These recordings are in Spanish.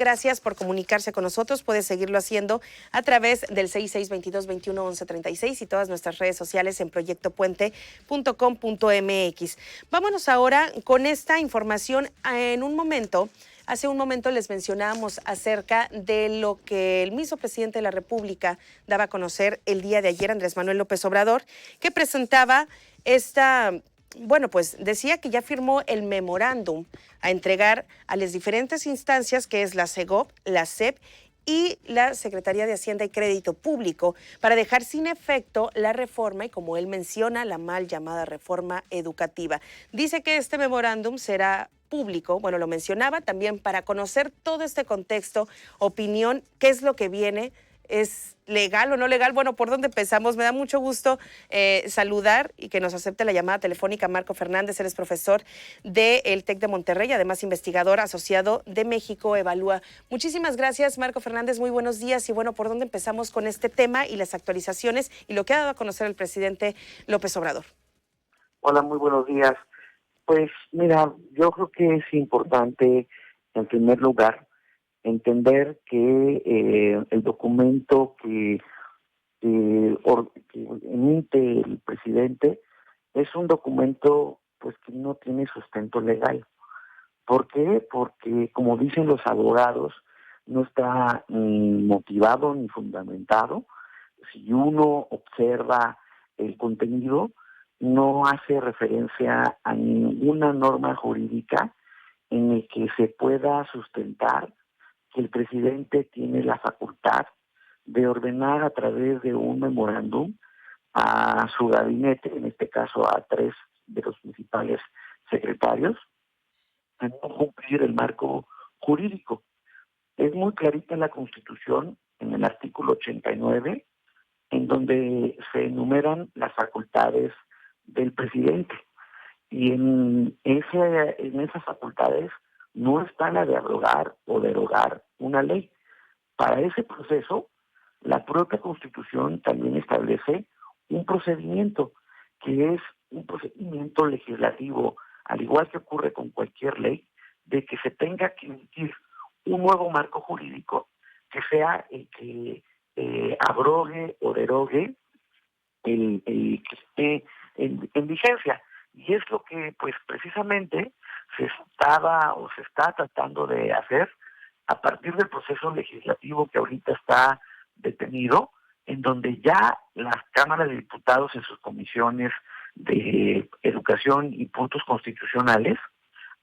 Gracias por comunicarse con nosotros. Puede seguirlo haciendo a través del 6622211136 y todas nuestras redes sociales en proyectopuente.com.mx. Vámonos ahora con esta información. Hace un momento les mencionábamos acerca de lo que el mismo presidente de la República daba a conocer el día de ayer, Andrés Manuel López Obrador, que presentaba pues decía que ya firmó el memorándum a entregar a las diferentes instancias, que es la SEGOV, la SEP y la Secretaría de Hacienda y Crédito Público, para dejar sin efecto la reforma y, como él menciona, la mal llamada reforma educativa. Dice que este memorándum será público, lo mencionaba también para conocer todo este contexto, opinión, qué es lo que viene. ¿Es legal o no legal? Bueno, ¿por dónde empezamos? Me da mucho gusto saludar y que nos acepte la llamada telefónica Marco Fernández. Él es profesor del TEC de Monterrey, además investigador asociado de México Evalúa. Muchísimas gracias, Marco Fernández. Muy buenos días. Y ¿por dónde empezamos con este tema y las actualizaciones y lo que ha dado a conocer el presidente López Obrador? Hola, muy buenos días. Pues mira, yo creo que es importante, en primer lugar, entender que el documento que emite el presidente es un documento pues que no tiene sustento legal. ¿Por qué? Porque, como dicen los abogados, no está ni motivado ni fundamentado. Si uno observa el contenido, no hace referencia a ninguna norma jurídica en el que se pueda sustentar que el presidente tiene la facultad de ordenar a través de un memorándum a su gabinete, en este caso a 3 de los principales secretarios, a no cumplir el marco jurídico. Es muy clarita la Constitución, en el artículo 89, en donde se enumeran las facultades del presidente. Y en esas facultades no está la de abrogar o derogar una ley. Para ese proceso, la propia Constitución también establece un procedimiento, que es un procedimiento legislativo, al igual que ocurre con cualquier ley, de que se tenga que emitir un nuevo marco jurídico que sea el que abrogue o derogue el que esté en vigencia. Y es lo que pues precisamente se está tratando de hacer a partir del proceso legislativo que ahorita está detenido, en donde ya la Cámara de Diputados en sus comisiones de educación y puntos constitucionales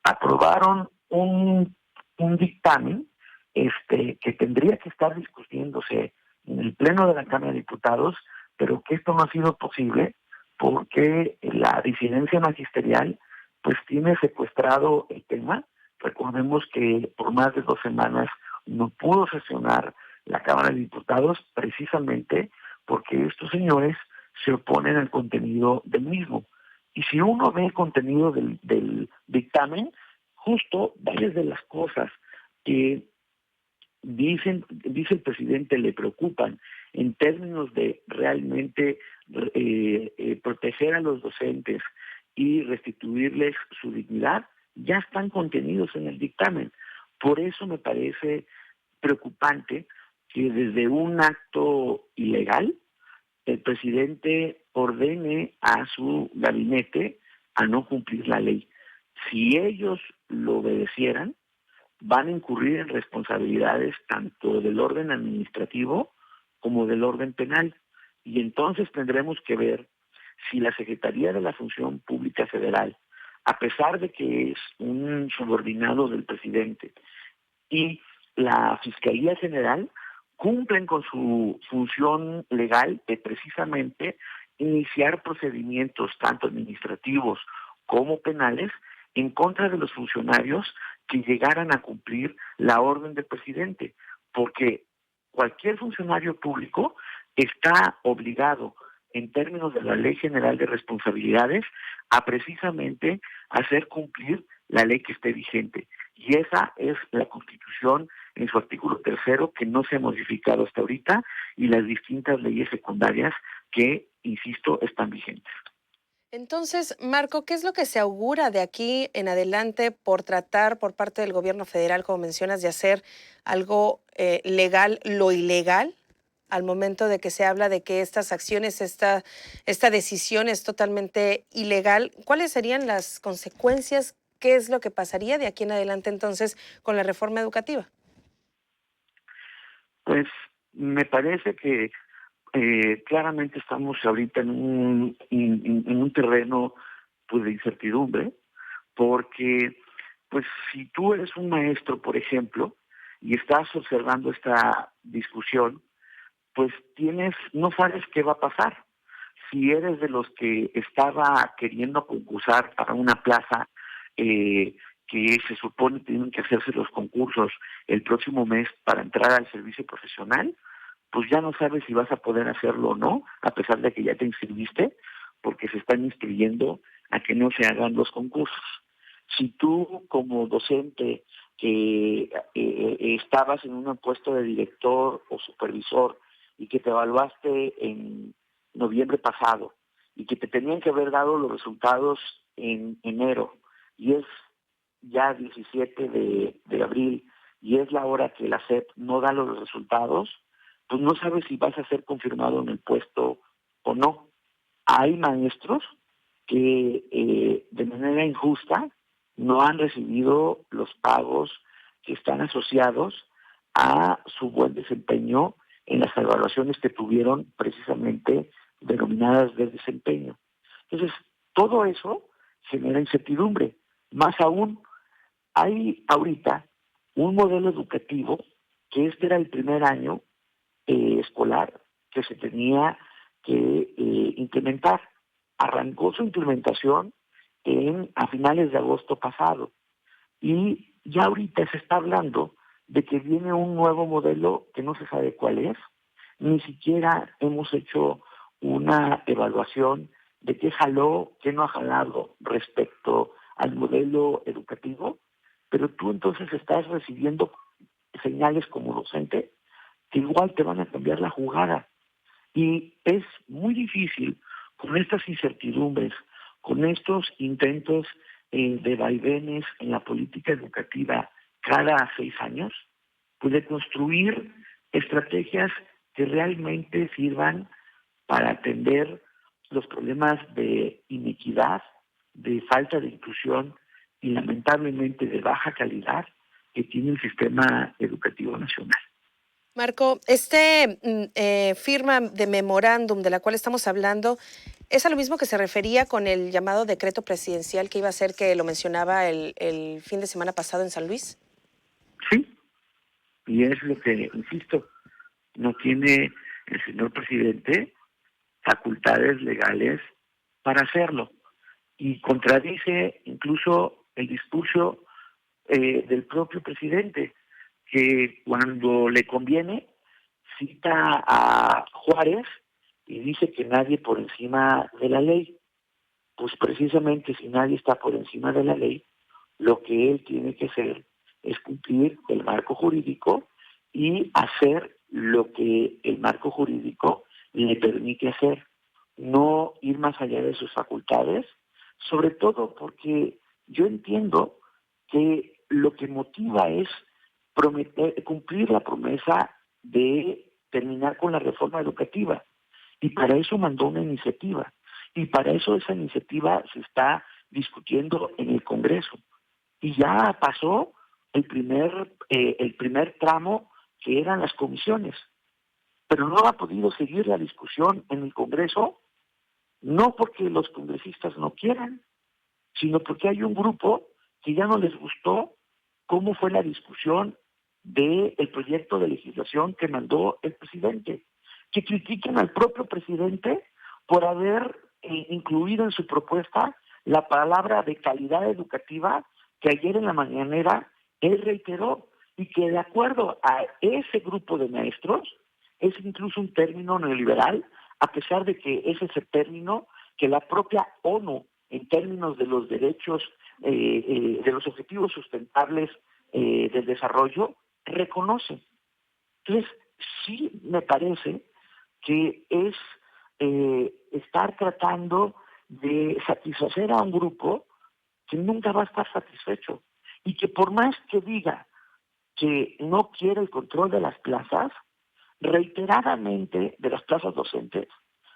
aprobaron un dictamen que tendría que estar discutiéndose en el Pleno de la Cámara de Diputados, pero que esto no ha sido posible porque la disidencia magisterial pues tiene secuestrado el tema. Recordemos que por más de 2 semanas no pudo sesionar la Cámara de Diputados precisamente porque estos señores se oponen al contenido del mismo. Y si uno ve el contenido del dictamen, justo varias de las cosas que dice el presidente le preocupan en términos de realmente proteger a los docentes y restituirles su dignidad, ya están contenidos en el dictamen. Por eso me parece preocupante que desde un acto ilegal el presidente ordene a su gabinete a no cumplir la ley. Si ellos lo obedecieran, van a incurrir en responsabilidades tanto del orden administrativo como del orden penal. Y entonces tendremos que ver si la Secretaría de la Función Pública Federal, a pesar de que es un subordinado del presidente, y la Fiscalía General cumplen con su función legal de precisamente iniciar procedimientos tanto administrativos como penales en contra de los funcionarios que llegaran a cumplir la orden del presidente, porque cualquier funcionario público está obligado, en términos de la Ley General de Responsabilidades, a precisamente hacer cumplir la ley que esté vigente. Y esa es la Constitución en su artículo 3, que no se ha modificado hasta ahorita, y las distintas leyes secundarias que, insisto, están vigentes. Entonces, Marco, ¿qué es lo que se augura de aquí en adelante por tratar por parte del gobierno federal, como mencionas, de hacer algo legal, lo ilegal, al momento de que se habla de que estas acciones, esta decisión es totalmente ilegal? ¿Cuáles serían las consecuencias? ¿Qué es lo que pasaría de aquí en adelante entonces con la reforma educativa? Pues me parece que claramente estamos ahorita en un terreno pues de incertidumbre, porque pues si tú eres un maestro, por ejemplo, y estás observando esta discusión, pues no sabes qué va a pasar. Si eres de los que estaba queriendo concursar para una plaza eh, que se supone tienen que hacerse los concursos el próximo mes para entrar al servicio profesional, pues ya no sabes si vas a poder hacerlo o no, a pesar de que ya te inscribiste, porque se están inscribiendo a que no se hagan los concursos. Si tú como docente que estabas en un puesto de director o supervisor y que te evaluaste en noviembre pasado y que te tenían que haber dado los resultados en enero y es ya 17 de abril y es la hora que la SEP no da los resultados, pues no sabes si vas a ser confirmado en el puesto o no. Hay maestros que de manera injusta no han recibido los pagos que están asociados a su buen desempeño en las evaluaciones que tuvieron precisamente denominadas de desempeño. Entonces, todo eso genera incertidumbre. Más aún, hay ahorita un modelo educativo que este era el primer año escolar que se tenía que implementar. Arrancó su implementación a finales de agosto pasado y ya ahorita se está hablando de que viene un nuevo modelo que no se sabe cuál es, ni siquiera hemos hecho una evaluación de qué jaló, qué no ha jalado respecto al modelo educativo, pero tú entonces estás recibiendo señales como docente que igual te van a cambiar la jugada. Y es muy difícil con estas incertidumbres, con estos intentos de vaivenes en la política educativa cada 6 años, pues de construir estrategias que realmente sirvan para atender los problemas de inequidad, de falta de inclusión y lamentablemente de baja calidad que tiene el sistema educativo nacional. Marco, firma de memorándum de la cual estamos hablando, ¿es a lo mismo que se refería con el llamado decreto presidencial que iba a ser, que lo mencionaba el fin de semana pasado en San Luis? Sí, y es lo que, insisto, no tiene el señor presidente facultades legales para hacerlo. Y contradice incluso el discurso del propio presidente, que cuando le conviene cita a Juárez y dice que nadie por encima de la ley. Pues precisamente si nadie está por encima de la ley, lo que él tiene que hacer es cumplir el marco jurídico y hacer lo que el marco jurídico le permite hacer, no ir más allá de sus facultades, sobre todo porque yo entiendo que lo que motiva es cumplir la promesa de terminar con la reforma educativa. Y para eso mandó una iniciativa. Y para eso esa iniciativa se está discutiendo en el Congreso. Y ya pasó el primer tramo, que eran las comisiones. Pero no ha podido seguir la discusión en el Congreso, no porque los congresistas no quieran, sino porque hay un grupo que ya no les gustó cómo fue la discusión del proyecto de legislación que mandó el presidente, que critiquen al propio presidente por haber incluido en su propuesta la palabra de calidad educativa que ayer en la mañanera él reiteró y que de acuerdo a ese grupo de maestros es incluso un término neoliberal, a pesar de que ese es el término que la propia ONU en términos de los derechos, de los objetivos sustentables del desarrollo, reconoce. Entonces, sí me parece que es estar tratando de satisfacer a un grupo que nunca va a estar satisfecho y que por más que diga que no quiere el control de las plazas, reiteradamente, de las plazas docentes,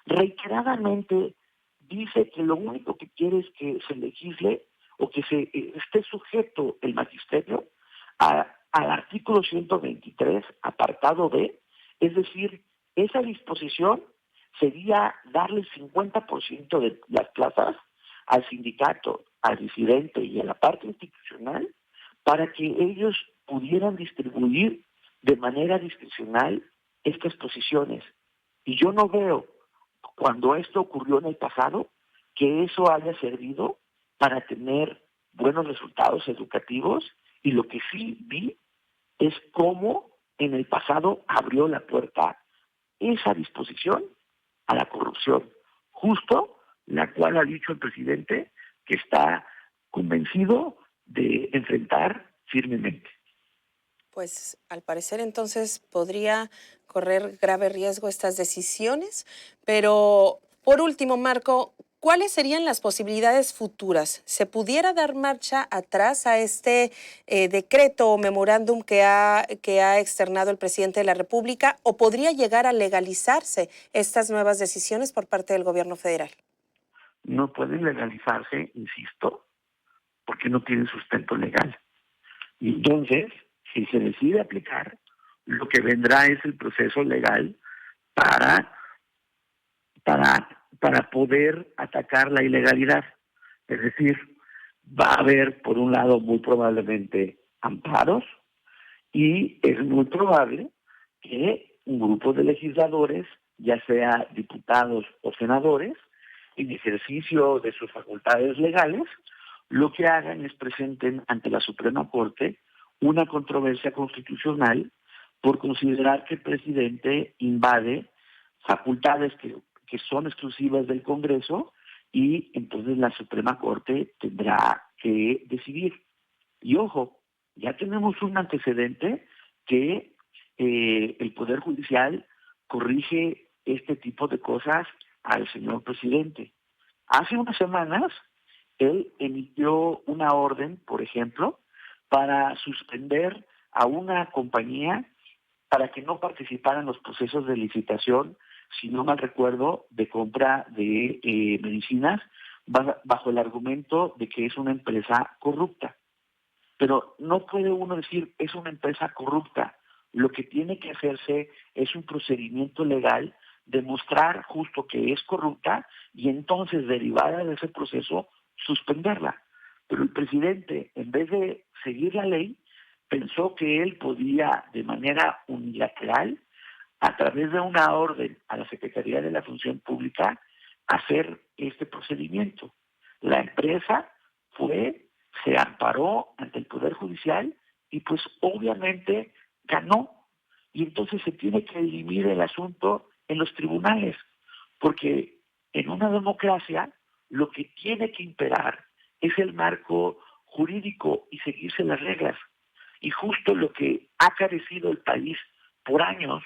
reiteradamente dice que lo único que quiere es que se legisle o que se esté sujeto el magisterio al artículo 123, apartado B, es decir, esa disposición sería darle el 50% de las plazas al sindicato, al disidente y a la parte institucional para que ellos pudieran distribuir de manera discrecional estas posiciones. Y yo no veo, cuando esto ocurrió en el pasado, que eso haya servido para tener buenos resultados educativos, y lo que sí vi es cómo en el pasado abrió la puerta esa disposición a la corrupción, justo la cual ha dicho el presidente que está convencido de enfrentar firmemente. Pues al parecer entonces podría correr grave riesgo estas decisiones, pero por último, Marco, ¿cuáles serían las posibilidades futuras? ¿Se pudiera dar marcha atrás a este decreto o memorándum que ha externado el presidente de la República o podría llegar a legalizarse estas nuevas decisiones por parte del gobierno federal? No pueden legalizarse, insisto, porque no tienen sustento legal. Y entonces, si se decide aplicar, lo que vendrá es el proceso legal para, para poder atacar la ilegalidad. Es decir, va a haber, por un lado, muy probablemente amparos, y es muy probable que un grupo de legisladores, ya sea diputados o senadores, en ejercicio de sus facultades legales, lo que hagan es presenten ante la Suprema Corte una controversia constitucional por considerar que el presidente invade facultades que son exclusivas del Congreso, y entonces la Suprema Corte tendrá que decidir. Y ojo, ya tenemos un antecedente que el Poder Judicial corrige este tipo de cosas al señor presidente. Hace unas semanas, él emitió una orden, por ejemplo, para suspender a una compañía para que no participara en los procesos de licitación, si no mal recuerdo, de compra de medicinas, bajo el argumento de que es una empresa corrupta. Pero no puede uno decir es una empresa corrupta. Lo que tiene que hacerse es un procedimiento legal, demostrar justo que es corrupta y entonces, derivada de ese proceso, suspenderla. Pero el presidente, en vez de seguir la ley, pensó que él podía, de manera unilateral, a través de una orden a la Secretaría de la Función Pública, hacer este procedimiento. La empresa se amparó ante el Poder Judicial y pues obviamente ganó. Y entonces se tiene que dirimir el asunto en los tribunales, porque en una democracia lo que tiene que imperar es el marco jurídico y seguirse las reglas. Y justo lo que ha carecido el país por años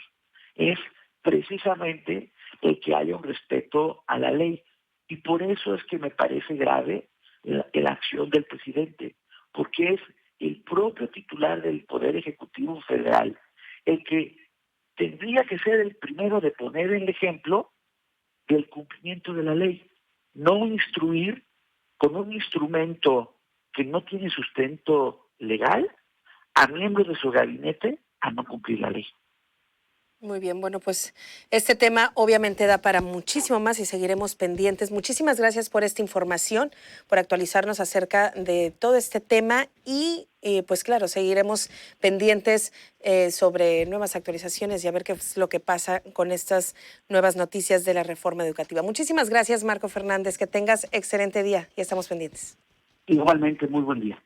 es precisamente el que haya un respeto a la ley. Y por eso es que me parece grave la acción del presidente, porque es el propio titular del Poder Ejecutivo Federal el que tendría que ser el primero de poner el ejemplo del cumplimiento de la ley, no instruir con un instrumento que no tiene sustento legal a miembros de su gabinete a no cumplir la ley. Muy bien, bueno, pues este tema obviamente da para muchísimo más y seguiremos pendientes. Muchísimas gracias por esta información, por actualizarnos acerca de todo este tema y pues claro, seguiremos pendientes sobre nuevas actualizaciones y a ver qué es lo que pasa con estas nuevas noticias de la reforma educativa. Muchísimas gracias, Marco Fernández, que tengas excelente día y estamos pendientes. Igualmente, muy buen día.